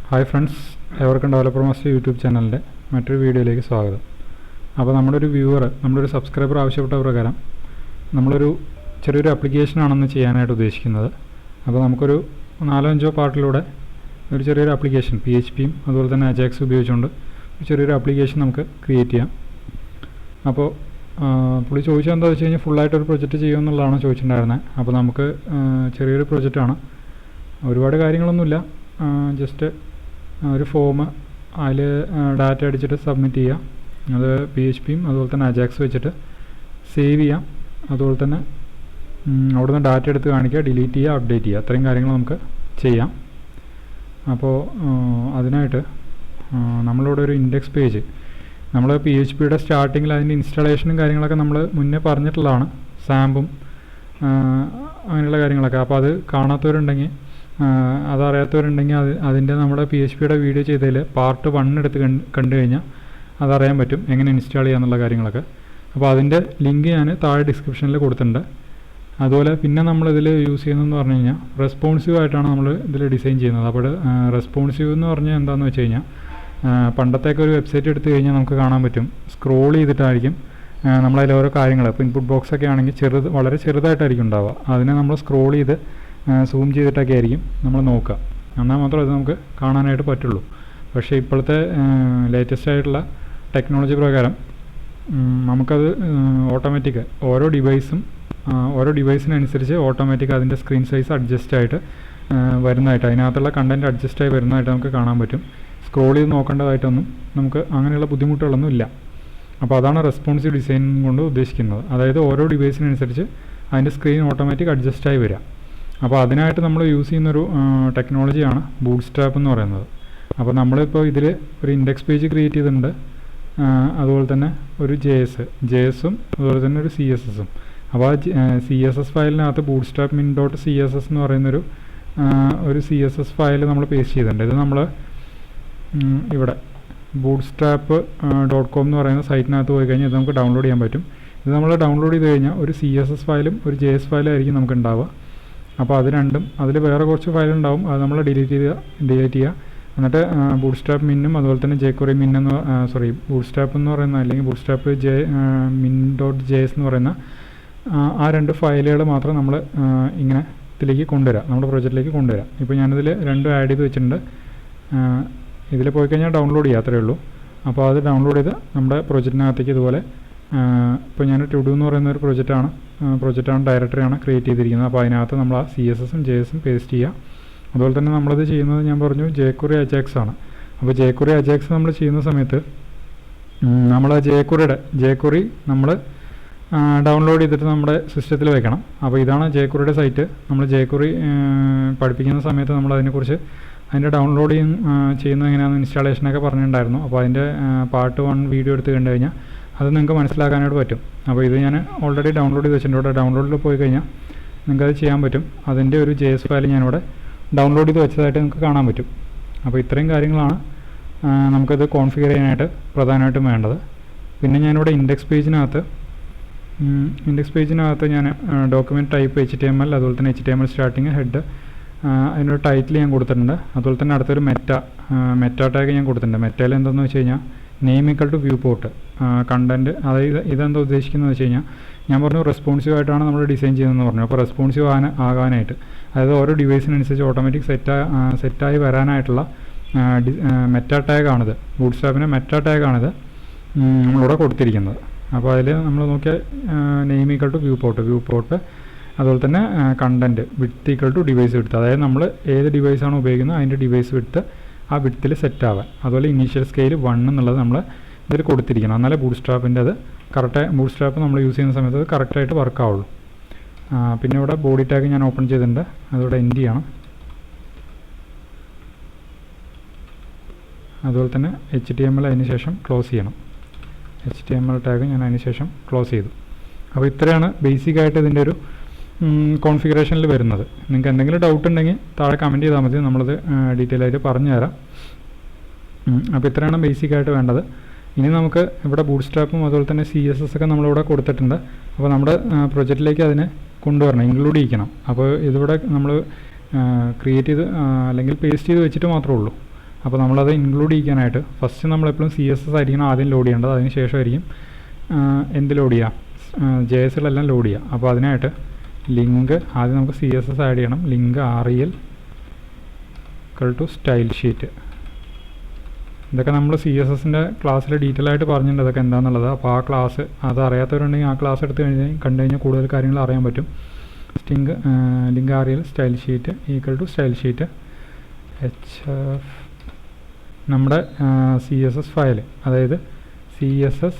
Hi friends, എവർക്കും developer master YouTube ചാനലിൻ്റെ മറ്റൊരു വീഡിയോയിലേക്ക് സ്വാഗതം. അപ്പോൾ നമ്മുടെ ഒരു സബ്സ്ക്രൈബർ ആവശ്യപ്പെട്ട പ്രകാരം നമ്മളൊരു ചെറിയൊരു ആപ്ലിക്കേഷനാണെന്ന് ചെയ്യാനായിട്ട് ഉദ്ദേശിക്കുന്നത്. അപ്പോൾ നമുക്കൊരു 4-5 പാർട്ടിലൂടെ ഒരു ചെറിയൊരു ആപ്ലിക്കേഷൻ PHPയും അതുപോലെ തന്നെ അജാക്സ് ഉപയോഗിച്ചുകൊണ്ട് ഒരു ചെറിയൊരു ആപ്ലിക്കേഷൻ നമുക്ക് ക്രിയേറ്റ് ചെയ്യാം. അപ്പോൾ പുള്ളി ചോദിച്ചത് എന്താ വെച്ച് കഴിഞ്ഞാൽ ഫുള്ളായിട്ടൊരു പ്രൊജക്റ്റ് ചെയ്യുമെന്നുള്ളതാണ് ചോദിച്ചിട്ടുണ്ടായിരുന്നത്. അപ്പോൾ നമുക്ക് ചെറിയൊരു പ്രൊജക്റ്റാണ്, ഒരുപാട് കാര്യങ്ങളൊന്നുമില്ല. ജസ്റ്റ് ഒരു ഫോം, അതിൽ ഡാറ്റ അടിച്ചിട്ട് സബ്മിറ്റ് ചെയ്യുക. അത് PHPയും അതുപോലെ തന്നെ അജാക്സ് വെച്ചിട്ട് സേവ് ചെയ്യാം. അതുപോലെ തന്നെ അവിടെ നിന്ന് ഡാറ്റ എടുത്ത് കാണിക്കുക, ഡിലീറ്റ് ചെയ്യുക, അപ്ഡേറ്റ് ചെയ്യുക, അത്രയും കാര്യങ്ങൾ നമുക്ക് ചെയ്യാം. അപ്പോൾ അതിനായിട്ട് നമ്മളിവിടെ ഒരു ഇൻഡെക്സ് പേജ്, നമ്മൾ PHPയുടെ സ്റ്റാർട്ടിങ്ങിൽ അതിൻ്റെ ഇൻസ്റ്റാളേഷനും കാര്യങ്ങളൊക്കെ നമ്മൾ മുന്നേ പറഞ്ഞിട്ടുള്ളതാണ്, സാമ്പും അങ്ങനെയുള്ള കാര്യങ്ങളൊക്കെ. അപ്പോൾ അത് കാണാത്തവരുണ്ടെങ്കിൽ, അതറിയാത്തവരുണ്ടെങ്കിൽ അതിൻ്റെ നമ്മുടെ PHPയുടെ വീഡിയോ ചെയ്തതിൽ പാർട്ട് 1 എടുത്ത് കണ്ടു കഴിഞ്ഞാൽ അതറിയാൻ പറ്റും എങ്ങനെ ഇൻസ്റ്റാൾ ചെയ്യാന്നുള്ള കാര്യങ്ങളൊക്കെ. അപ്പോൾ അതിൻ്റെ ലിങ്ക് ഞാൻ താഴെ ഡിസ്ക്രിപ്ഷനിൽ കൊടുത്തിട്ടുണ്ട്. അതുപോലെ പിന്നെ നമ്മളിതിൽ യൂസ് ചെയ്യുന്നതെന്ന് പറഞ്ഞു കഴിഞ്ഞാൽ റെസ്പോൺസീവ് ആയിട്ടാണ് നമ്മൾ ഇതിൽ ഡിസൈൻ ചെയ്യുന്നത്. അപ്പോൾ റെസ്പോൺസീവ് എന്ന് പറഞ്ഞാൽ എന്താണെന്ന് വെച്ച് കഴിഞ്ഞാൽ, പണ്ടത്തേക്ക് ഒരു വെബ്സൈറ്റ് എടുത്തു കഴിഞ്ഞാൽ നമുക്ക് കാണാൻ പറ്റും, സ്ക്രോൾ ചെയ്തിട്ടായിരിക്കും നമ്മളതിൽ ഓരോ കാര്യങ്ങൾ. ഇപ്പോൾ ഇൻപുട്ട് ബോക്സൊക്കെ ആണെങ്കിൽ വളരെ ചെറുതായിട്ടായിരിക്കും ഉണ്ടാവുക. അതിനെ നമ്മൾ സ്ക്രോൾ ചെയ്ത് സൂം ചെയ്തിട്ടൊക്കെ ആയിരിക്കും നമ്മൾ നോക്കുക, എന്നാൽ മാത്രമേ അത് നമുക്ക് കാണാനായിട്ട് പറ്റുള്ളൂ. പക്ഷേ ഇപ്പോഴത്തെ ലേറ്റസ്റ്റ് ആയിട്ടുള്ള ടെക്നോളജി പ്രകാരം നമുക്കത് ഓട്ടോമാറ്റിക് ഓരോ ഡിവൈസിനനുസരിച്ച് ഓട്ടോമാറ്റിക് അതിൻ്റെ സ്ക്രീൻ സൈസ് അഡ്ജസ്റ്റ് ആയിട്ട് വരുന്നതായിട്ട്, അതിനകത്തുള്ള കണ്ടൻറ്റ് അഡ്ജസ്റ്റായി വരുന്നതായിട്ട് നമുക്ക് കാണാൻ പറ്റും. സ്ക്രോൾ ചെയ്ത് നോക്കേണ്ടതായിട്ടൊന്നും നമുക്ക് അങ്ങനെയുള്ള ബുദ്ധിമുട്ടുകളൊന്നും ഇല്ല. അപ്പോൾ അതാണ് റെസ്പോൺസീവ് ഡിസൈൻ കൊണ്ട് ഉദ്ദേശിക്കുന്നത്. അതായത് ഓരോ ഡിവൈസിനനുസരിച്ച് അതിൻ്റെ സ്ക്രീൻ ഓട്ടോമാറ്റിക് അഡ്ജസ്റ്റായി വരിക. അപ്പോൾ അതിനായിട്ട് നമ്മൾ യൂസ് ചെയ്യുന്നൊരു ടെക്നോളജിയാണ് ബൂട്ട്സ്ട്രാപ്പ് എന്ന് പറയുന്നത്. അപ്പോൾ നമ്മളിപ്പോൾ ഇതിൽ ഒരു ഇൻഡെക്സ് പേജ് ക്രിയേറ്റ് ചെയ്തിട്ടുണ്ട്, അതുപോലെ തന്നെ ഒരു JS-ഉം അതുപോലെ തന്നെ ഒരു CSS-ഉം. അപ്പോൾ ആ CSS ഫയലിനകത്ത് bootstrap min.css എന്ന് പറയുന്നൊരു CSS ഫയൽ നമ്മൾ പേസ്റ്റ് ചെയ്തിട്ടുണ്ട്. ഇത് നമ്മൾ ഇവിടെ bootstrap.com എന്ന് പറയുന്ന സൈറ്റിനകത്ത് പോയി കഴിഞ്ഞാൽ ഇത് നമുക്ക് ഡൗൺലോഡ് ചെയ്യാൻ പറ്റും. ഇത് നമ്മൾ ഡൗൺലോഡ് ചെയ്ത് കഴിഞ്ഞാൽ ഒരു CSS ഫയലും ഒരു JS ഫയലും ആയിരിക്കും നമുക്ക് ഉണ്ടാവുക. അപ്പോൾ അത് രണ്ടും, അതിൽ വേറെ കുറച്ച് ഫയലുണ്ടാവും, അത് നമ്മൾ ഡിലീറ്റ് ചെയ്യുക. എന്നിട്ട് ബൂട്ട്സ്ട്രാപ്പ് മിന്നും അതുപോലെ തന്നെ jQuery min ബൂട്ട്സ്ട്രാപ്പ് എന്ന് പറയുന്ന, അല്ലെങ്കിൽ ബൂട്ട്സ്ട്രാപ്പ് min.js എന്ന് പറയുന്ന ആ 2 ഫയലുകൾ മാത്രം നമ്മൾ ഇങ്ങനെ ഇതിലേക്ക് കൊണ്ടുവരാം, നമ്മുടെ പ്രൊജക്റ്റിലേക്ക് കൊണ്ടുവരാം. ഇപ്പോൾ ഞാനിതിൽ 2 ആഡ് ചെയ്ത് വെച്ചിട്ടുണ്ട്. ഇതിൽ പോയി കഴിഞ്ഞാൽ ഡൗൺലോഡ് ചെയ്യുക, അത്രയേ ഉള്ളൂ. അപ്പോൾ അത് ഡൗൺലോഡ് ചെയ്ത് നമ്മുടെ പ്രൊജക്റ്റിനകത്തേക്ക് ഇതുപോലെ, ഇപ്പോൾ ഞാൻ to-do എന്ന് പറയുന്ന ഒരു പ്രൊജക്റ്റാണ് ഡയറക്ടറിയാണ് ക്രിയേറ്റ് ചെയ്തിരിക്കുന്നത്. അപ്പോൾ അതിനകത്ത് നമ്മൾ ആ CSS-ഉം JS-ഉം പേസ്റ്റ് ചെയ്യുക. അതുപോലെ തന്നെ നമ്മളത് ചെയ്യുന്നത് ഞാൻ പറഞ്ഞു jQuery Ajax ആണ്. അപ്പോൾ jQuery Ajax നമ്മൾ ചെയ്യുന്ന സമയത്ത് നമ്മൾ ആ jQuery നമ്മൾ ഡൗൺലോഡ് ചെയ്തിട്ട് നമ്മുടെ സിസ്റ്റത്തിൽ വെക്കണം. അപ്പോൾ ഇതാണ് jQueryയുടെ സൈറ്റ്. നമ്മൾ jQuery പഠിപ്പിക്കുന്ന സമയത്ത് നമ്മൾ അതിൻ്റെ ഡൗൺലോഡ് ചെയ്യുന്നത് എങ്ങനെയാണെന്ന് ഇൻസ്റ്റാളേഷനൊക്കെ പറഞ്ഞിട്ടുണ്ടായിരുന്നു. അപ്പോൾ അതിൻ്റെ പാർട്ട് 1 വീഡിയോ എടുത്ത് കണ്ടു കഴിഞ്ഞാൽ അത് നിങ്ങൾക്ക് മനസ്സിലാക്കാനായിട്ട് പറ്റും. അപ്പോൾ ഇത് ഞാൻ ഓൾറെഡി ഡൗൺലോഡ് ചെയ്ത് വെച്ചിട്ടുണ്ട്. ഇവിടെ ഡൗൺലോഡിൽ പോയി കഴിഞ്ഞാൽ നിങ്ങൾക്കത് ചെയ്യാൻ പറ്റും. അതിൻ്റെ ഒരു JS ഫയൽ ഞാനിവിടെ ഡൗൺലോഡ് ചെയ്ത് വെച്ചതായിട്ട് നിങ്ങൾക്ക് കാണാൻ പറ്റും. അപ്പോൾ ഇത്രയും കാര്യങ്ങളാണ് നമുക്കത് കോൺഫിഗർ ചെയ്യാനായിട്ട് പ്രധാനമായിട്ടും വേണ്ടത്. പിന്നെ ഞാനിവിടെ ഇൻഡെക്സ് പേജിനകത്ത് ഞാൻ ഡോക്യുമെൻറ്റ് ടൈപ്പ് HTML, അതുപോലെ തന്നെ HTML സ്റ്റാർട്ടിങ്, ഹെഡ്, അതിനൊരു ടൈറ്റിൽ ഞാൻ കൊടുത്തിട്ടുണ്ട്. അതുപോലെ തന്നെ അടുത്തൊരു മെറ്റ ടാഗ് ഞാൻ കൊടുത്തിട്ടുണ്ട്. മെറ്റയിൽ എന്താണെന്ന് വെച്ച് കഴിഞ്ഞാൽ name equal to viewport content. അതായത് ഇതെന്താ ഉദ്ദേശിക്കുന്നത് വെച്ച് കഴിഞ്ഞാൽ, ഞാൻ പറഞ്ഞു റെസ്പോൺസീവ് ആയിട്ടാണ് നമ്മൾ ഡിസൈൻ ചെയ്യുന്നതെന്ന് പറഞ്ഞു. അപ്പോൾ റെസ്പോൺസീവ് ആകാനായിട്ട്, അതായത് ഓരോ ഡിവൈസിനനുസരിച്ച് ഓട്ടോമാറ്റിക് സെറ്റായി വരാനായിട്ടുള്ള മെറ്റ ടാഗാണിത്. ബൂട്ട്സ്ട്രാപ്പിൻ്റെ മെറ്റ ടാഗാണിത് നമ്മളിവിടെ കൊടുത്തിരിക്കുന്നത്. അപ്പോൾ അതിൽ നമ്മൾ നോക്കിയാൽ name equal to viewport, അതുപോലെ തന്നെ content width equal to device width, അതായത് നമ്മൾ ഏത് ഡിവൈസാണ് ഉപയോഗിക്കുന്നത് അതിൻ്റെ ഡിവൈസ് വിഡ്ത്ത് ആ വിഡ്ത്തിൽ സെറ്റ് ആവാൻ. അതുപോലെ ഇനീഷ്യൽ സ്കെയിൽ 1 എന്നുള്ളത് നമ്മൾ ഇതിൽ കൊടുത്തിരിക്കണം. എന്നാലേ ബൂട്ട്സ്ട്രാപ്പിൻ്റെ അത് ബൂട്ട്സ്ട്രാപ്പ് നമ്മൾ യൂസ് ചെയ്യുന്ന സമയത്ത് അത് കറക്റ്റായിട്ട് വർക്ക് ആവുള്ളൂ. പിന്നെ ഇവിടെ ബോഡി ടാഗ് ഞാൻ ഓപ്പൺ ചെയ്തിട്ടുണ്ട്, അതിവിടെ എൻഡ് ചെയ്യണം. അതുപോലെ തന്നെ HTML അതിന് ശേഷം ക്ലോസ് ചെയ്യണം. HTML ടാഗ് ഞാൻ അതിന് ശേഷം ക്ലോസ് ചെയ്തു. അപ്പോൾ ഇത്രയാണ് ബേസിക്കായിട്ട് ഇതിൻ്റെ ഒരു കോൺഫിഗറേഷനിൽ വരുന്നത്. നിങ്ങൾക്ക് എന്തെങ്കിലും ഡൗട്ട് ഉണ്ടെങ്കിൽ താഴെ കമൻറ്റ് ചെയ്താൽ മതി, നമ്മളത് ഡീറ്റെയിൽ ആയിട്ട് പറഞ്ഞു തരാം. അപ്പോൾ ഇത്രയാണ് ബേസിക്കായിട്ട് വേണ്ടത്. ഇനി നമുക്ക് ഇവിടെ ബൂട്ട്സ്ട്രാപ്പും അതുപോലെ തന്നെ CSS ഒക്കെ നമ്മളിവിടെ കൊടുത്തിട്ടുണ്ട്. അപ്പോൾ നമ്മുടെ പ്രൊജക്റ്റിലേക്ക് അതിനെ കൊണ്ടുവരണം, ഇൻക്ലൂഡ് ചെയ്യിക്കണം. അപ്പോൾ ഇതിവിടെ നമ്മൾ ക്രിയേറ്റ് ചെയ്ത് അല്ലെങ്കിൽ പേസ്റ്റ് ചെയ്ത് വെച്ചിട്ട് മാത്രമേ ഉള്ളൂ. അപ്പോൾ നമ്മളത് ഇൻക്ലൂഡ് ചെയ്യാനായിട്ട് ഫസ്റ്റ് നമ്മളെപ്പോഴും CSS ആയിരിക്കണം ആദ്യം ലോഡ് ചെയ്യേണ്ടത്. അതിന് ശേഷമായിരിക്കും എന്ത് ലോഡ് ചെയ്യുക, JSലെല്ലാം ലോഡ് ചെയ്യുക. അപ്പോൾ അതിനായിട്ട് ലിങ്ക് ആദ്യം നമുക്ക് CSS ആഡ് ചെയ്യണം. Link rel = style sheet. ഇതൊക്കെ നമ്മൾ CSSൻ്റെ ക്ലാസ്സിൽ ഡീറ്റെയിൽ ആയിട്ട് പറഞ്ഞിട്ടുണ്ട് ഇതൊക്കെ എന്താണെന്നുള്ളത്. അപ്പോൾ ആ ക്ലാസ് അത് അറിയാത്തവരുണ്ടെങ്കിൽ ആ ക്ലാസ് എടുത്ത് കണ്ടു കഴിഞ്ഞാൽ കൂടുതൽ കാര്യങ്ങൾ അറിയാൻ പറ്റും. Link rel style sheet = style sheet hf നമ്മുടെ CSS ഫയൽ, അതായത് CSS/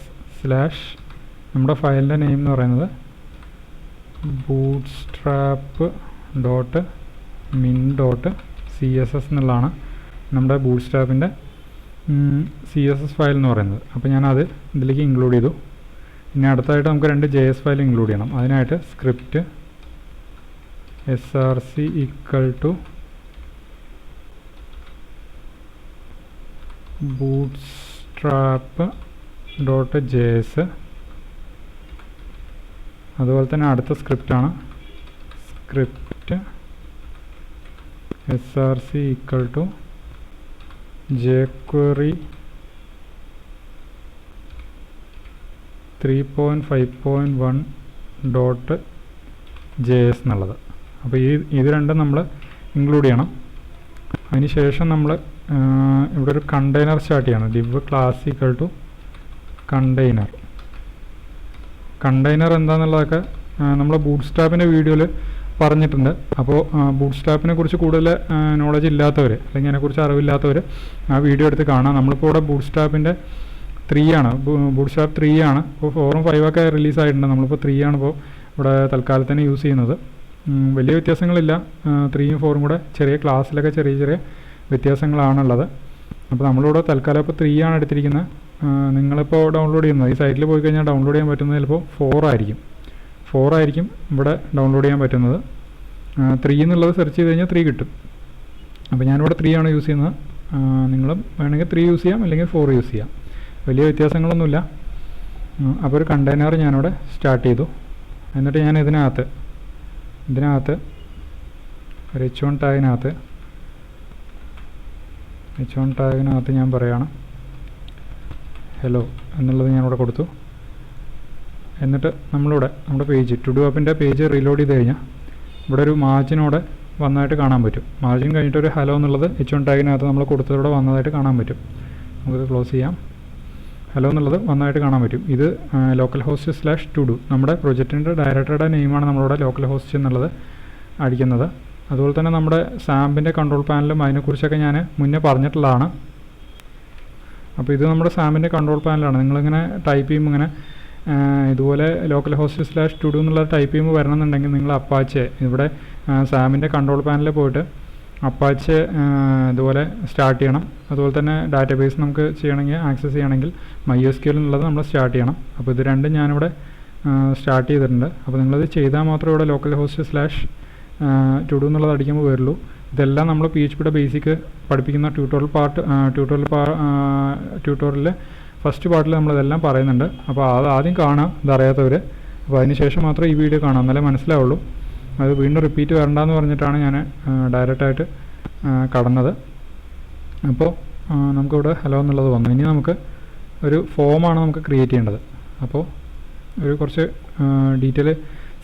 നമ്മുടെ ഫയലിൻ്റെ നെയിം എന്ന് പറയുന്നത് bootstrap.min.css എന്നുള്ളതാണ് നമ്മുടെ ബൂട്ട്സ്ട്രാപ്പിൻ്റെ CSS ഫയൽ എന്ന് പറയുന്നത്. അപ്പോൾ ഞാനത് ഇതിലേക്ക് ഇൻക്ലൂഡ് ചെയ്തു. ഇനി അടുത്തായിട്ട് നമുക്ക് 2 JS ഫയൽ ഇൻക്ലൂഡ് ചെയ്യണം. അതിനായിട്ട് സ്ക്രിപ്റ്റ് src = bootstrap.js. അതുപോലെ തന്നെ അടുത്ത സ്ക്രിപ്റ്റാണ് സ്ക്രിപ്റ്റ് src = jQuery 3.5.1.js എന്നുള്ളത്. അപ്പോൾ ഇത് രണ്ടും നമ്മൾ ഇൻക്ലൂഡ് ചെയ്യണം. അതിന് ശേഷം നമ്മൾ ഇവിടെ ഒരു കണ്ടെയ്നർ സ്റ്റാർട്ട് ചെയ്യണം. div class = container. കണ്ടെയ്നർ എന്താണെന്നുള്ളതൊക്കെ നമ്മൾ ബൂട്ട്സ്ട്രാപ്പിൻ്റെ വീഡിയോയിൽ പറഞ്ഞിട്ടുണ്ട്. അപ്പോൾ ബൂട്ട്സ്ട്രാപ്പിനെ കുറിച്ച് കൂടുതൽ നോളജ് ഇല്ലാത്തവർ അല്ലെങ്കിൽ അതിനെക്കുറിച്ച് അറിവില്ലാത്തവർ ആ വീഡിയോ എടുത്ത് കാണാം. നമ്മളിപ്പോൾ ഇവിടെ ബൂട്ട്സ്ട്രാപ്പിൻ്റെ 3 ആണ്, ബൂട്ട്സ്ട്രാപ്പ് 3 ആണ്. ഇപ്പോൾ 4ഉം 5ഒക്കെ റിലീസായിട്ടുണ്ട്. നമ്മളിപ്പോൾ 3 ആണ് ഇപ്പോൾ ഇവിടെ തൽക്കാലത്തിന് യൂസ് ചെയ്യുന്നത്. വലിയ വ്യത്യാസങ്ങളില്ല. 3ഉം 4ഉം കൂടെ ചെറിയ ക്ലാസ്സിലൊക്കെ ചെറിയ ചെറിയ വ്യത്യാസങ്ങളാണുള്ളത്. അപ്പോൾ നമ്മളിവിടെ തൽക്കാലം ഇപ്പോൾ 3 ആണ് എടുത്തിരിക്കുന്നത്. നിങ്ങളിപ്പോൾ ഡൗൺലോഡ് ചെയ്യുന്നത് ഈ സൈറ്റിൽ പോയി കഴിഞ്ഞാൽ ഡൗൺലോഡ് ചെയ്യാൻ പറ്റുന്നത് ചിലപ്പോൾ 4 ആയിരിക്കും ഇവിടെ ഡൗൺലോഡ് ചെയ്യാൻ പറ്റുന്നത്. 3 എന്നുള്ളത് സെർച്ച് ചെയ്ത് കഴിഞ്ഞാൽ 3 കിട്ടും. അപ്പോൾ ഞാനിവിടെ 3 ആണ് യൂസ് ചെയ്യുന്നത്. നിങ്ങളും വേണമെങ്കിൽ 3 യൂസ് ചെയ്യാം, അല്ലെങ്കിൽ 4 യൂസ് ചെയ്യാം. വലിയ വ്യത്യാസങ്ങളൊന്നുമില്ല. അപ്പോൾ ഒരു കണ്ടെയ്നർ ഞാനിവിടെ സ്റ്റാർട്ട് ചെയ്തു. എന്നിട്ട് ഞാൻ ഇതിനകത്ത് ഒരു h1 ടാഗിനകത്ത് ഞാൻ പറയുകയാണ് ഹലോ എന്നുള്ളത് ഞാനിവിടെ കൊടുത്തു. എന്നിട്ട് നമ്മുടെ പേജ് ടു ഡു ആപ്പിൻ്റെ പേജ് റീലോഡ് ചെയ്ത് കഴിഞ്ഞാൽ ഇവിടെ ഒരു മാർജിനോടെ വന്നതായിട്ട് കാണാൻ പറ്റും. മാർജിൻ കഴിഞ്ഞിട്ട് ഒരു ഹലോ എന്നുള്ളത് h1 ടാഗിനകത്ത് നമ്മൾ കൊടുത്തതോടെ വന്നതായിട്ട് കാണാൻ പറ്റും. നമുക്കിത് ക്ലോസ് ചെയ്യാം. ഹലോ എന്നുള്ളത് വന്നതായിട്ട് കാണാൻ പറ്റും. ഇത് ലോക്കൽ ഹോസ്റ്റ് / to do നമ്മുടെ പ്രൊജക്റ്റിൻ്റെ ഡയറക്ടറുടെ നെയിമാണ് നമ്മളിവിടെ ലോക്കൽ ഹോസ്റ്റ് എന്നുള്ളത് അടിക്കുന്നത്. അതുപോലെ തന്നെ നമ്മുടെ സാമ്പിൻ്റെ കൺട്രോൾ പാനലും അതിനെക്കുറിച്ചൊക്കെ ഞാൻ മുന്നേ പറഞ്ഞിട്ടുള്ളതാണ്. അപ്പോൾ ഇത് നമ്മുടെ സാമ്പിൻ്റെ കൺട്രോൾ പാനലാണ്. നിങ്ങളിങ്ങനെ ടൈപ്പ് ചെയ്യുമ്പോൾ ഇങ്ങനെ ഇതുപോലെ ലോക്കൽ ഹോസ്റ്റ് / to do എന്നുള്ളത് ടൈപ്പ് ചെയ്യുമ്പോൾ വരണമെന്നുണ്ടെങ്കിൽ നിങ്ങൾ അപ്പാച്ചെ ഇവിടെ സാമിൻ്റെ കൺട്രോൾ പാനലിൽ പോയിട്ട് അപ്പാച്ചെ ഇതുപോലെ സ്റ്റാർട്ട് ചെയ്യണം. അതുപോലെ തന്നെ ഡാറ്റാബേസ് നമുക്ക് ചെയ്യണമെങ്കിൽ ആക്സസ് ചെയ്യണമെങ്കിൽ MySQL എന്നുള്ളത് നമ്മൾ സ്റ്റാർട്ട് ചെയ്യണം. അപ്പോൾ ഇത് രണ്ടും ഞാനിവിടെ സ്റ്റാർട്ട് ചെയ്തിട്ടുണ്ട്. അപ്പോൾ നിങ്ങളത് ചെയ്താൽ മാത്രമേ ഇവിടെ ലോക്കൽ ഹോസ്റ്റ് / to do എന്നുള്ളത് അടിക്കുമ്പോൾ വരുള്ളൂ. ഇതെല്ലാം നമ്മൾ PHPയുടെ ബേസിക് പഠിപ്പിക്കുന്ന ട്യൂട്ടോറിയലിലെ ഫസ്റ്റ് പാർട്ടിൽ നമ്മളിതെല്ലാം പറയുന്നുണ്ട്. അപ്പോൾ അത് ആദ്യം കാണാം ഇതറിയാത്തവർ. അപ്പോൾ അതിന് ശേഷം മാത്രമേ ഈ വീഡിയോ കാണാം, എന്നാലേ മനസ്സിലാവുള്ളൂ. അത് വീണ്ടും റിപ്പീറ്റ് വരണ്ടെന്ന് പറഞ്ഞിട്ടാണ് ഞാൻ ഡയറക്റ്റായിട്ട് കടന്നത്. അപ്പോൾ നമുക്കിവിടെ ഹലോ എന്നുള്ളത് വന്നു. ഇനി നമുക്ക് ഒരു ഫോമാണ് നമുക്ക് ക്രിയേറ്റ് ചെയ്യേണ്ടത്. അപ്പോൾ ഒരു കുറച്ച് ഡീറ്റെയിൽ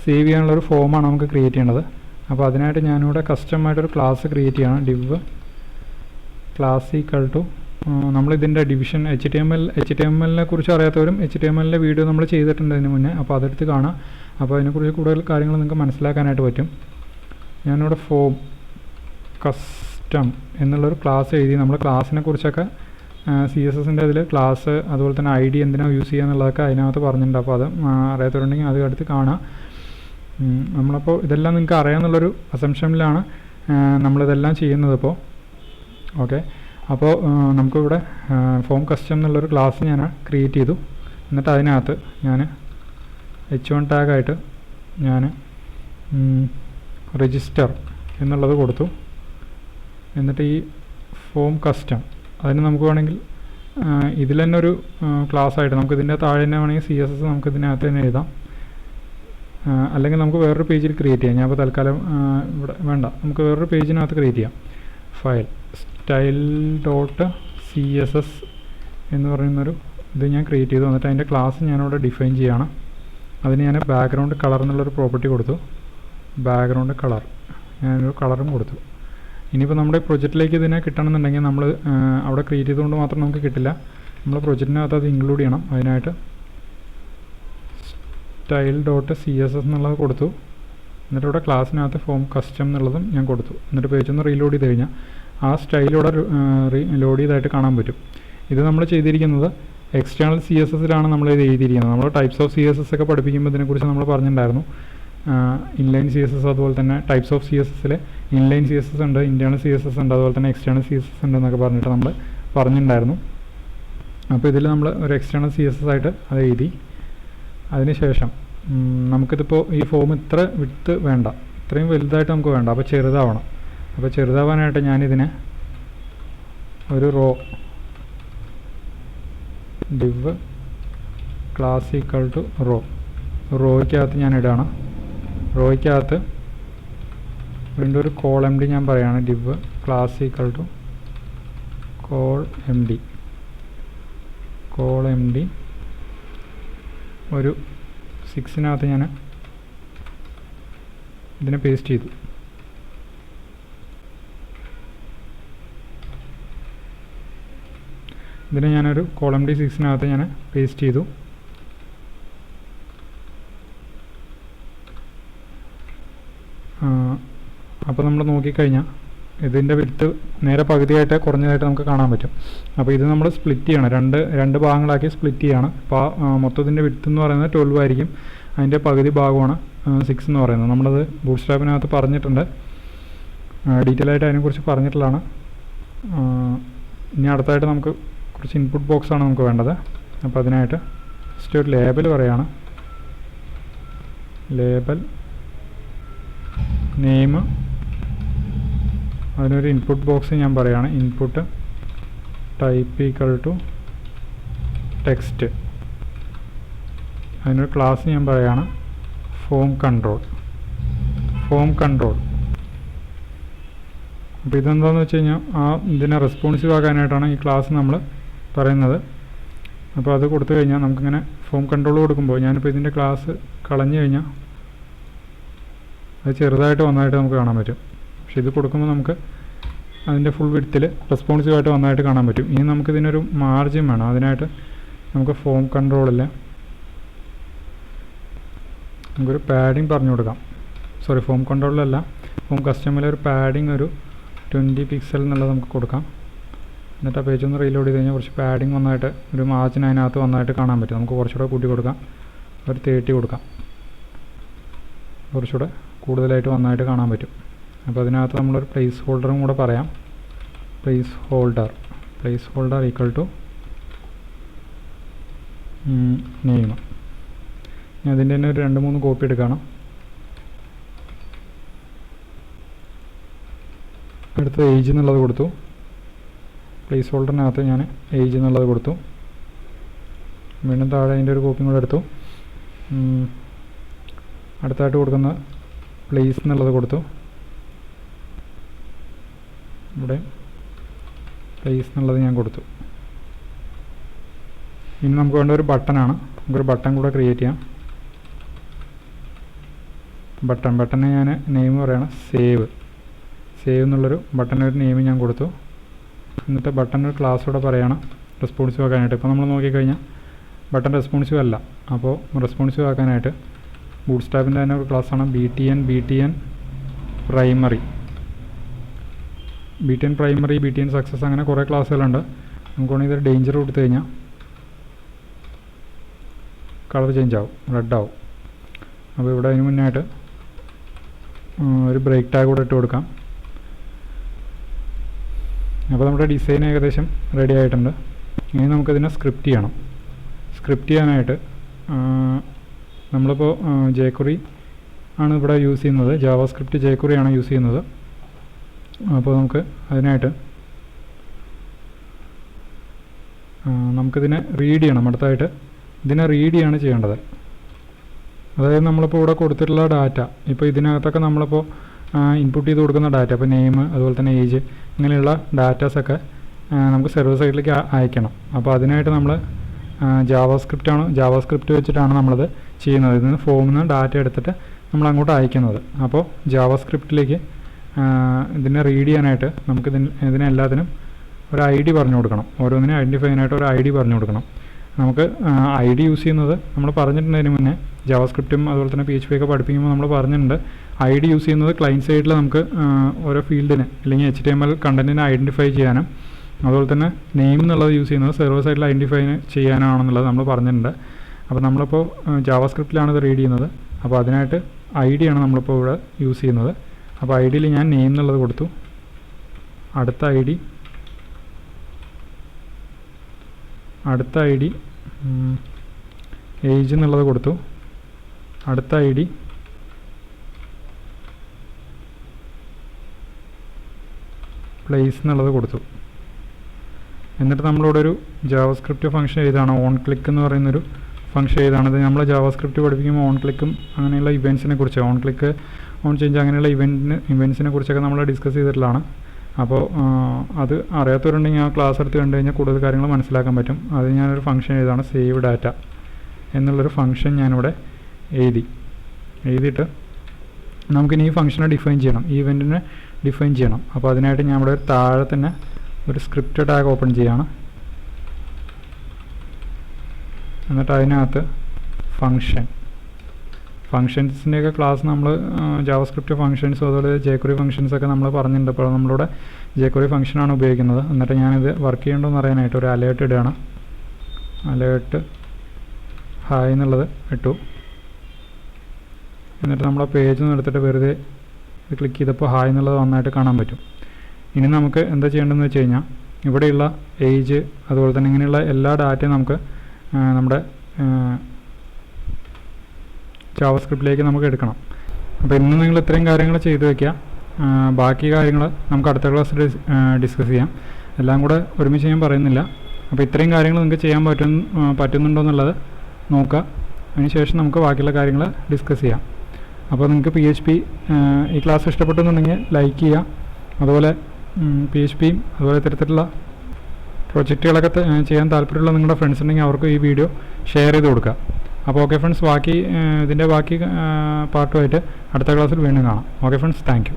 സേവ് ചെയ്യാനുള്ളൊരു ഫോമാണ് നമുക്ക് ക്രിയേറ്റ് ചെയ്യേണ്ടത്. അപ്പോൾ അതിനായിട്ട് ഞാനിവിടെ കസ്റ്റമായിട്ടൊരു ക്ലാസ് ക്രിയേറ്റ് ചെയ്യണം. div class = നമ്മളിതിൻ്റെ ഡിവിഷൻ HTML കുറിച്ച് അറിയാത്തവരും HTML വീഡിയോ നമ്മൾ ചെയ്തിട്ടുണ്ട് ഇതിന് മുന്നേ. അപ്പോൾ അതെടുത്ത് കാണാം. അപ്പോൾ അതിനെക്കുറിച്ച് കൂടുതൽ കാര്യങ്ങൾ നിങ്ങൾക്ക് മനസ്സിലാക്കാനായിട്ട് പറ്റും. ഞാനിവിടെ ഫോം കസ്റ്റം എന്നുള്ളൊരു ക്ലാസ് എഴുതി. നമ്മൾ ക്ലാസ്സിനെ കുറിച്ചൊക്കെ CSSൻ്റെ അതിൽ ക്ലാസ് അതുപോലെ തന്നെ ID എന്തിനാണ് യൂസ് ചെയ്യുക എന്നുള്ളതൊക്കെ അതിനകത്ത് പറഞ്ഞിട്ടുണ്ട്. അപ്പോൾ അത് അറിയാത്തവരുണ്ടെങ്കിൽ അത് എടുത്ത് കാണാം. നമ്മളപ്പോൾ ഇതെല്ലാം നിങ്ങൾക്ക് അറിയാമെന്നുള്ളൊരു അസംഷനിലാണ് നമ്മളിതെല്ലാം ചെയ്യുന്നത് ഇപ്പോൾ. ഓക്കെ, അപ്പോൾ നമുക്കിവിടെ ഫോം കസ്റ്റം എന്നുള്ളൊരു ക്ലാസ് ഞാൻ ക്രിയേറ്റ് ചെയ്തു. എന്നിട്ട് അതിനകത്ത് ഞാൻ h1 ടാഗായിട്ട് ഞാൻ രജിസ്റ്റർ എന്നുള്ളത് കൊടുത്തു. എന്നിട്ട് ഈ ഫോം കസ്റ്റം അതിന് നമുക്ക് വേണമെങ്കിൽ ഇതിൽ തന്നെ ഒരു ക്ലാസ് ആയിട്ട് നമുക്ക് ഇതിൻ്റെ താഴെ തന്നെ വേണമെങ്കിൽ CSS നമുക്ക് ഇതിനകത്ത് തന്നെ എഴുതാം. അല്ലെങ്കിൽ നമുക്ക് വേറൊരു പേജിൽ ക്രിയേറ്റ് ചെയ്യാം. ഞാൻ ഇപ്പോൾ തൽക്കാലം ഇവിടെ വേണ്ട, നമുക്ക് വേറൊരു പേജിനകത്ത് ക്രിയേറ്റ് ചെയ്യാം. ഫയൽ സ്റ്റൈൽ ഡോട്ട് CSS എന്ന് പറയുന്നൊരു ഇത് ഞാൻ ക്രിയേറ്റ് ചെയ്തു. എന്നിട്ട് അതിൻ്റെ ക്ലാസ് ഞാനിവിടെ ഡിഫൈൻ ചെയ്യുകയാണ്. അതിന് ഞാൻ ബാക്ക്ഗ്രൗണ്ട് കളർ എന്നുള്ളൊരു പ്രോപ്പർട്ടി കൊടുത്തു. ബാക്ക്ഗ്രൗണ്ട് കളർ ഞാനൊരു കളറും കൊടുത്തു. ഇനിയിപ്പോൾ നമ്മുടെ പ്രൊജക്റ്റിലേക്ക് ഇതിനെ കിട്ടണമെന്നുണ്ടെങ്കിൽ നമ്മൾ അവിടെ ക്രിയേറ്റ് ചെയ്തുകൊണ്ട് മാത്രം നമുക്ക് കിട്ടില്ല. നമ്മൾ പ്രൊജക്റ്റിനകത്ത് അത് ഇൻക്ലൂഡ് ചെയ്യണം. അതിനായിട്ട് സ്റ്റൈൽ ഡോട്ട് CSS എന്നുള്ളത് കൊടുത്തു. എന്നിട്ട് ഇവിടെ ക്ലാസ്സിനകത്ത് ഫോം കസ്റ്റം എന്നുള്ളതും ഞാൻ കൊടുത്തു. എന്നിട്ട് പേജ് ഒന്ന് റീലോഡ് ചെയ്ത് കഴിഞ്ഞാൽ ആ സ്റ്റൈലിവിടെ ലോഡ് ചെയ്തായിട്ട് കാണാൻ പറ്റും. ഇത് നമ്മൾ ചെയ്തിരിക്കുന്നത് എക്സ്റ്റേണൽ CSSലാണ് നമ്മൾ ഇത് എഴുതിയിരിക്കുന്നത്. നമ്മൾ ടൈപ്സ് ഓഫ് CSS ഒക്കെ പഠിപ്പിക്കുമ്പോൾ ഇതിനെക്കുറിച്ച് നമ്മൾ പറഞ്ഞിട്ടുണ്ടായിരുന്നു. ഇൻലൈൻ CSS, അതുപോലെ തന്നെ ടൈപ്സ് ഓഫ് CSSൽ ഇൻലൈൻ CSS ഉണ്ട്, ഇൻറ്റേർണൽ CSS ഉണ്ട്, അതുപോലെ തന്നെ എക്സ്റ്റേണൽ CSS ഉണ്ട് എന്നൊക്കെ പറഞ്ഞിട്ട് നമ്മൾ പറഞ്ഞിട്ടുണ്ടായിരുന്നു. അപ്പോൾ ഇതിൽ നമ്മൾ ഒരു എക്സ്റ്റേണൽ CSS ആയിട്ട് അത് എഴുതി. അതിനുശേഷം നമുക്കിതിപ്പോൾ ഈ ഫോം ഇത്ര വിഡ്ത്ത് വേണ്ട, ഇത്രയും വലുതായിട്ട് നമുക്ക് വേണ്ട, അപ്പോൾ ചെറുതാവണം. അപ്പോൾ ചെറുതാവാനായിട്ട് ഞാനിതിനെ ഒരു div class equal to റോയ്ക്കകത്ത് ഞാൻ ഇടാണ്. റോയ്ക്കകത്ത് വീണ്ടും ഒരു col_md ഞാൻ പറയുകയാണ്. div class equal to col_md ഒരു 6-നകത്ത് ഞാൻ ഇതിനെ പേസ്റ്റ് ചെയ്തു. ഇതിനെ ഞാനൊരു col_md 6-നകത്ത് ഞാൻ പേസ്റ്റ് ചെയ്തു. അപ്പോൾ നമ്മൾ നോക്കിക്കഴിഞ്ഞാൽ ഇതിൻ്റെ വിഡ്ത്ത് നേരെ പകുതിയായിട്ട് കുറഞ്ഞതായിട്ട് നമുക്ക് കാണാൻ പറ്റും. അപ്പോൾ ഇത് നമ്മൾ സ്പ്ലിറ്റ് ചെയ്യണം, രണ്ട് ഭാഗങ്ങളാക്കി സ്പ്ലിറ്റ് ചെയ്യണം. അപ്പോൾ മൊത്തത്തിൻ്റെ വിഡ്ത്ത് എന്ന് പറയുന്നത് 12 ആയിരിക്കും. അതിൻ്റെ പകുതി ഭാഗമാണ് 6 എന്ന് പറയുന്നത്. നമ്മളത് ബൂട്ട്സ്ട്രാപ്പിനകത്ത് പറഞ്ഞിട്ടുണ്ട്, ഡീറ്റെയിൽ ആയിട്ട് അതിനെക്കുറിച്ച് പറഞ്ഞിട്ടുള്ളതാണ്. ഇനി അടുത്തായിട്ട് നമുക്ക് കുറച്ച് ഇൻപുട്ട് ബോക്സാണ് നമുക്ക് വേണ്ടത്. അപ്പോൾ അതിനായിട്ട് ജസ്റ്റ് ഒരു ലേബൽ പറയുകയാണ്. ലേബൽ നെയിം, അതിനൊരു ഇൻപുട്ട് ബോക്സ് ഞാൻ പറയുകയാണ്. Input type equal to text. അതിനൊരു ക്ലാസ് ഞാൻ പറയുകയാണ് ഫോം കൺട്രോൾ. അപ്പോൾ ഇതെന്താണെന്ന് വെച്ച് കഴിഞ്ഞാൽ ഇതിനെ റെസ്പോൺസീവ് ആക്കാനായിട്ടാണ് ഈ ക്ലാസ് നമ്മൾ പറയുന്നത്. അപ്പോൾ അത് കൊടുത്തു കഴിഞ്ഞാൽ നമുക്കിങ്ങനെ ഫോം കൺട്രോൾ കൊടുക്കുമ്പോൾ, ഞാനിപ്പോൾ ഇതിൻ്റെ ക്ലാസ് കളഞ്ഞു കഴിഞ്ഞാൽ അത് ചെറുതായിട്ട് വന്നതായിട്ട് നമുക്ക് കാണാൻ പറ്റും. പക്ഷെ ഇത് കൊടുക്കുമ്പോൾ നമുക്ക് അതിൻ്റെ ഫുൾ വിഡ്ത്തിൽ റെസ്പോൺസീവായിട്ട് വന്നതായിട്ട് കാണാൻ പറ്റും. ഇനി നമുക്കിതിനൊരു മാർജിൻ വേണം. അതിനായിട്ട് നമുക്ക് ഫോം കൺട്രോളിൽ നമുക്കൊരു പാഡിങ് പറഞ്ഞു കൊടുക്കാം. ഫോം കൺട്രോളിലല്ല, ഫോം കസ്റ്റമിലെ ഒരു പാഡിങ് ഒരു 20 പിക്സൽ എന്നുള്ളത് നമുക്ക് കൊടുക്കാം. എന്നിട്ട് ആ പേജ് ഒന്ന് റീലോഡ് ചെയ്ത് കഴിഞ്ഞാൽ കുറച്ച് പാഡിങ് വന്നതായിട്ട്, ഒരു മാർജിൻ അതിനകത്ത് വന്നതായിട്ട് കാണാൻ പറ്റും. നമുക്ക് കുറച്ചുകൂടെ കൂട്ടി കൊടുക്കാം, ഒരു 30 കൊടുക്കാം. കുറച്ചുകൂടെ കൂടുതലായിട്ട് വന്നതായിട്ട് കാണാൻ പറ്റും. അപ്പോൾ അതിനകത്ത് നമ്മളൊരു പ്ലേസ് ഹോൾഡറും കൂടെ പറയാം. Placeholder equal to name. ഞാൻ അതിൻ്റെ തന്നെ ഒരു 2-3 കോപ്പി എടുക്കണം. അടുത്ത ഏജ് എന്നുള്ളത് കൊടുത്തു. പ്ലേസ് ഹോൾഡറിനകത്ത് ഞാൻ ഏജ് എന്നുള്ളത് കൊടുത്തു. വീണ്ടും താഴെ അതിൻ്റെ ഒരു കോപ്പിയും കൂടെ എടുത്തു. അടുത്തായിട്ട് കൊടുക്കുന്ന പ്ലേസ് എന്നുള്ളത് കൊടുത്തു. ഇവിടെ പ്ലേസ് എന്നുള്ളത് ഞാൻ കൊടുത്തു. ഇനി നമുക്ക് വേണ്ട ഒരു ബട്ടനാണ്. നമുക്കൊരു ബട്ടൺ കൂടെ ക്രിയേറ്റ് ചെയ്യാം. ബട്ടനെ ഞാൻ നെയിം പറയുകയാണ് സേവ് എന്നുള്ളൊരു ബട്ടനൊരു നെയിം ഞാൻ കൊടുത്തു. എന്നിട്ട് ബട്ടനൊരു ക്ലാസ് കൂടെ പറയുകയാണ് റെസ്പോൺസീവ് ആക്കാനായിട്ട്. ഇപ്പോൾ നമ്മൾ നോക്കിക്കഴിഞ്ഞാൽ ബട്ടൺ റെസ്പോൺസീവ് അല്ല. അപ്പോൾ റെസ്പോൺസീവ് ആക്കാനായിട്ട് ബൂട്ട്സ്ട്രാപ്പിൻ്റെ തന്നെ ഒരു ക്ലാസ്സാണ് BTN പ്രൈമറി, BTN സക്സസ്, അങ്ങനെ കുറേ ക്ലാസ്സുകളുണ്ട്. നമുക്ക് വേണമെങ്കിൽ ഇത് ഡേഞ്ചർ കൊടുത്തു കഴിഞ്ഞാൽ കളർ ചേഞ്ച് ആവും, റെഡ് ആവും. അപ്പോൾ ഇവിടെ അതിന് മുന്നായിട്ട് ഒരു ബ്രേക്ക് ടാഗ് കൂടെ ഇട്ട് കൊടുക്കാം. അപ്പോൾ നമ്മുടെ ഡിസൈൻ ഏകദേശം റെഡി ആയിട്ടുണ്ട്. ഇനി നമുക്കതിനെ സ്ക്രിപ്റ്റ് ചെയ്യണം. സ്ക്രിപ്റ്റ് ചെയ്യാനായിട്ട് നമ്മളിപ്പോൾ jQuery ആണ് ഇവിടെ യൂസ് ചെയ്യുന്നത്. ജാവാസ്ക്രിപ്റ്റ് jQuery ആണ് യൂസ് ചെയ്യുന്നത്. അപ്പോൾ നമുക്ക് അതിനായിട്ട് നമുക്കിതിനെ റീഡ് ചെയ്യണം. അടുത്തായിട്ട് ഇതിനെ റീഡ് ചെയ്യാണ് ചെയ്യേണ്ടത്. അതായത് നമ്മളിപ്പോൾ ഇവിടെ കൊടുത്തിട്ടുള്ള ഡാറ്റ, ഇപ്പോൾ ഇതിനകത്തൊക്കെ നമ്മളിപ്പോൾ ഇൻപുട്ട് ചെയ്ത് കൊടുക്കുന്ന ഡാറ്റ, അപ്പോൾ നെയിം അതുപോലെ തന്നെ ഏജ് ഇങ്ങനെയുള്ള ഡാറ്റാസൊക്കെ നമുക്ക് സെർവർ സൈഡിലേക്ക് അയക്കണം. അപ്പോൾ അതിനായിട്ട് നമ്മൾ ജാവാസ്ക്രിപ്റ്റ് വെച്ചിട്ടാണ് നമ്മളത് ചെയ്യുന്നത്. ഇതിൽ നിന്ന് ഫോമിൽ നിന്ന് ഡാറ്റ എടുത്തിട്ട് നമ്മൾ അങ്ങോട്ട് അയക്കുന്നത്. അപ്പോൾ ജാവാസ്ക്രിപ്റ്റിലേക്ക് ഇതിനെ റീഡ് ചെയ്യാനായിട്ട് നമുക്ക് ഇതിനെല്ലാത്തിനും ഒരു ഐ ഡി പറഞ്ഞു കൊടുക്കണം. ഓരോന്നിനും ഐഡൻറ്റിഫൈ ചെയ്യാനായിട്ട് ഒരു ഐ ഡി പറഞ്ഞു കൊടുക്കണം. നമുക്ക് ഐ ഡി യൂസ് ചെയ്യുന്നത് നമ്മൾ പറഞ്ഞിട്ടുണ്ടതിന് മുന്നേ ജാവാസ്ക്രിപ്റ്റും അതുപോലെ തന്നെ PHP ഒക്കെ പഠിപ്പിക്കുമ്പോൾ നമ്മൾ പറഞ്ഞിട്ടുണ്ട്. ഐ ഡി യൂസ് ചെയ്യുന്നത് ക്ലയൻറ്റ് സൈഡിൽ നമുക്ക് ഓരോ ഫീൽഡിന് അല്ലെങ്കിൽ HTML കണ്ടൻറ്റിനെ ഐഡൻറ്റിഫൈ ചെയ്യാനും അതുപോലെ തന്നെ നെയിം എന്നുള്ളത് യൂസ് ചെയ്യുന്നത് സെർവർ സൈഡിൽ ഐഡൻറ്റിഫൈ ചെയ്യാനാണെന്നുള്ളത് നമ്മൾ പറഞ്ഞിട്ടുണ്ട്. അപ്പോൾ നമ്മളിപ്പോൾ ജാവാസ്ക്രിപ്റ്റിലാണ് ഇത് റീഡ് ചെയ്യുന്നത്. അപ്പോൾ അതിനായിട്ട് ഐ ഡി ആണ് നമ്മളിപ്പോൾ ഇവിടെ യൂസ് ചെയ്യുന്നത്. അപ്പോൾ ഐ ഡിയിൽ ഞാൻ നെയിം എന്നുള്ളത് കൊടുത്തു. അടുത്ത ഐ ഡി ഏജ് എന്നുള്ളത് കൊടുത്തു. അടുത്ത ഐ ഡി പ്ലേസ് എന്നുള്ളത് കൊടുത്തു. എന്നിട്ട് നമ്മളിവിടെ ഒരു ജാവാസ്ക്രിപ്റ്റ് ഫംഗ്ഷൻ എഴുതാണ്, ഓൺ ക്ലിക്ക് എന്ന് പറയുന്നൊരു ഫംഗ്ഷൻ എഴുതാണ്. ഇത് നമ്മൾ ജാവാസ്ക്രിപ്റ്റ് പഠിപ്പിക്കുമ്പോൾ ഓൺ ക്ലിക്കും അങ്ങനെയുള്ള ഇവൻറ്റ്സിനെ കുറിച്ച്, ഓൺ ക്ലിക്ക് ഓൺ ചേഞ്ച് അങ്ങനെയുള്ള ഇവൻറ്റ്സിനെ കുറിച്ചൊക്കെ നമ്മൾ ഡിസ്കസ് ചെയ്തിട്ടുള്ളതാണ്. അപ്പോൾ അത് അറിയാത്തവരുണ്ടെങ്കിൽ ആ ക്ലാസ് എടുത്ത് കണ്ടു കഴിഞ്ഞാൽ കൂടുതൽ കാര്യങ്ങൾ മനസ്സിലാക്കാൻ പറ്റും. അത് ഞാനൊരു ഫംഗ്ഷൻ എഴുതാണ്, സേവ് ഡാറ്റ എന്നുള്ളൊരു ഫംഗ്ഷൻ ഞാനിവിടെ എഴുതിയിട്ട് നമുക്കിനി ഈ ഫംഗ്ഷനെ ഡിഫൈൻ ചെയ്യണം, ഈ ഇവൻറ്റിനെ ഡിഫൈൻ ചെയ്യണം. അപ്പോൾ അതിനായിട്ട് ഞാൻ ഇവിടെ താഴെ തന്നെ ഒരു സ്ക്രിപ്റ്റ് ടാഗ് ഓപ്പൺ ചെയ്യാണ്. എന്നിട്ട് അതിനകത്ത് ഫങ്ഷൻസിൻ്റെയൊക്കെ ക്ലാസ് നമ്മൾ ജാവാസ്ക്രിപ്റ്റ് ഫങ്ഷൻസും അതുപോലെ jQuery ഫങ്ഷൻസൊക്കെ നമ്മൾ പറഞ്ഞിട്ടുണ്ട്. അപ്പോൾ നമ്മളിവിടെ jQuery ഫങ്ഷനാണ് ഉപയോഗിക്കുന്നത്. എന്നിട്ട് ഞാനിത് വർക്ക് ചെയ്യണമെന്ന് അറിയാനായിട്ട് ഒരു അലേർട്ട് ഇടുകയാണ്. അലേർട്ട് ഹായ് എന്നുള്ളത് ഇട്ടു. എന്നിട്ട് നമ്മൾ പേജ് നിന്ന് എടുത്തിട്ട് വെറുതെ ഇത് ക്ലിക്ക് ചെയ്തപ്പോൾ ഹായ് എന്നുള്ളത് നന്നായിട്ട് കാണാൻ പറ്റും. ഇനി നമുക്ക് എന്താ ചെയ്യേണ്ടതെന്ന് വെച്ച് കഴിഞ്ഞാൽ ഇവിടെയുള്ള ഏജ് അതുപോലെ തന്നെ ഇങ്ങനെയുള്ള എല്ലാ ഡാറ്റയും നമുക്ക് നമ്മുടെ ജാവാസ്ക്രിപ്റ്റിലേക്ക് നമുക്ക് എടുക്കണം. അപ്പോൾ ഇന്ന് നിങ്ങൾ ഇത്രയും കാര്യങ്ങൾ ചെയ്തു വയ്ക്കുക. ബാക്കി കാര്യങ്ങൾ നമുക്ക് അടുത്ത ക്ലാസ്സിൽ ഡിസ്കസ് ചെയ്യാം. എല്ലാം കൂടെ ഒരുമിച്ച് ഞാൻ പറയുന്നില്ല. അപ്പോൾ ഇത്രയും കാര്യങ്ങൾ നിങ്ങൾക്ക് ചെയ്യാൻ പറ്റുന്നുണ്ടോ എന്നുള്ളത് നോക്കുക. അതിനുശേഷം നമുക്ക് ബാക്കിയുള്ള കാര്യങ്ങൾ ഡിസ്കസ് ചെയ്യാം. അപ്പോൾ നിങ്ങൾക്ക് PHP ഈ ക്ലാസ് ഇഷ്ടപ്പെട്ടെന്നുണ്ടെങ്കിൽ ലൈക്ക് ചെയ്യുക. അതുപോലെ PHPയും അതുപോലെ ഇത്തരത്തിലുള്ള പ്രൊജക്റ്റുകളൊക്കെ ചെയ്യാൻ താല്പര്യമുള്ള നിങ്ങളുടെ ഫ്രണ്ട്സ് ഉണ്ടെങ്കിൽ അവർക്ക് ഈ വീഡിയോ ഷെയർ ചെയ്ത് കൊടുക്കുക. അപ്പോൾ ഓക്കെ ഫ്രണ്ട്സ്, ഇതിൻ്റെ ബാക്കി പാർട്ടുമായിട്ട് അടുത്ത ക്ലാസ്സിൽ വീണ്ടും കാണാം. Okay friends, thank you.